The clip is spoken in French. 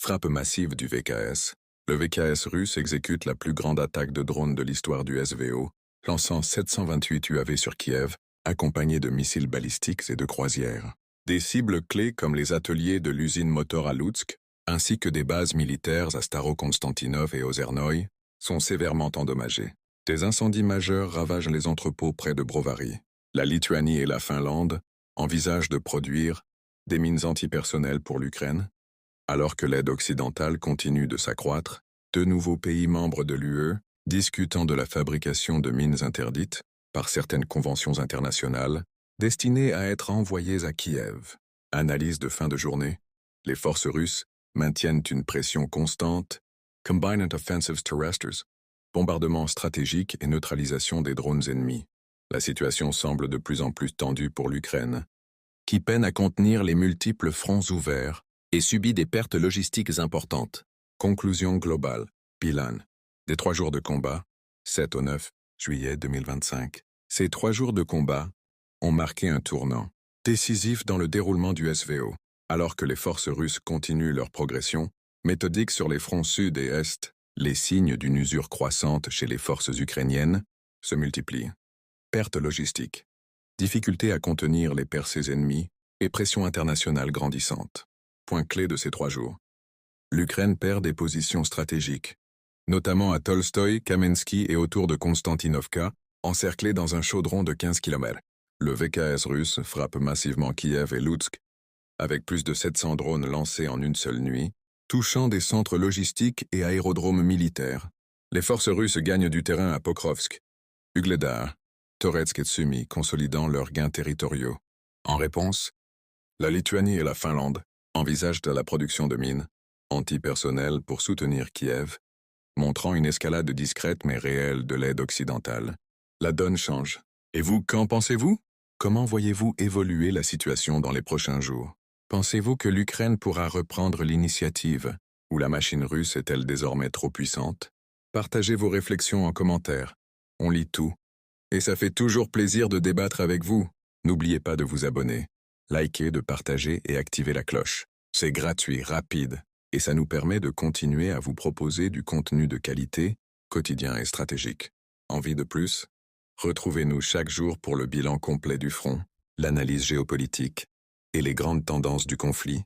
Frappe massive du VKS. Le VKS russe exécute la plus grande attaque de drones de l'histoire du SVO, lançant 728 UAV sur Kiev, accompagnés de missiles balistiques et de croisières. Des cibles clés comme les ateliers de l'usine moteur à Lutsk, ainsi que des bases militaires à Staro-Konstantinov et Ozernoï, sont sévèrement endommagées. Des incendies majeurs ravagent les entrepôts près de Brovary. La Lituanie et la Finlande envisagent de produire des mines antipersonnelles pour l'Ukraine. Alors que l'aide occidentale continue de s'accroître, deux nouveaux pays membres de l'UE, discutant de la fabrication de mines interdites par certaines conventions internationales, destinées à être envoyées à Kiev. Analyse de fin de journée. Les forces russes maintiennent une pression constante. Combined Offensives Terrestres. Bombardement stratégique et neutralisation des drones ennemis. La situation semble de plus en plus tendue pour l'Ukraine, qui peine à contenir les multiples fronts ouverts et subit des pertes logistiques importantes. Conclusion globale. Bilan. Des 3 jours de combat, 7 au 9 juillet 2025. Ces 3 jours de combat ont marqué un tournant décisif dans le déroulement du SVO. Alors que les forces russes continuent leur progression, méthodique sur les fronts sud et est, les signes d'une usure croissante chez les forces ukrainiennes se multiplient. Pertes logistiques, difficulté à contenir les percées ennemies et pression internationale grandissante. Point clé de ces 3 jours. L'Ukraine perd des positions stratégiques, notamment à Tolstoï, Kamensky et autour de Konstantinovka, encerclés dans un chaudron de 15 km. Le VKS russe frappe massivement Kiev et Lutsk, avec plus de 700 drones lancés en une seule nuit, touchant des centres logistiques et aérodromes militaires. Les forces russes gagnent du terrain à Pokrovsk, Ugledar, Toretsk et Sumy, consolidant leurs gains territoriaux. En réponse, la Lituanie et la Finlande envisagent la production de mines antipersonnelles pour soutenir Kiev, montrant une escalade discrète mais réelle de l'aide occidentale. La donne change. Et vous, qu'en pensez-vous? Comment voyez-vous évoluer la situation dans les prochains jours? Pensez-vous que l'Ukraine pourra reprendre l'initiative, ou la machine russe est-elle désormais trop puissante? Partagez vos réflexions en commentaire. On lit tout. Et ça fait toujours plaisir de débattre avec vous. N'oubliez pas de vous abonner, liker, de partager et activer la cloche. C'est gratuit, rapide, et ça nous permet de continuer à vous proposer du contenu de qualité, quotidien et stratégique. Envie de plus? Retrouvez-nous chaque jour pour le bilan complet du front, l'analyse géopolitique et les grandes tendances du conflit.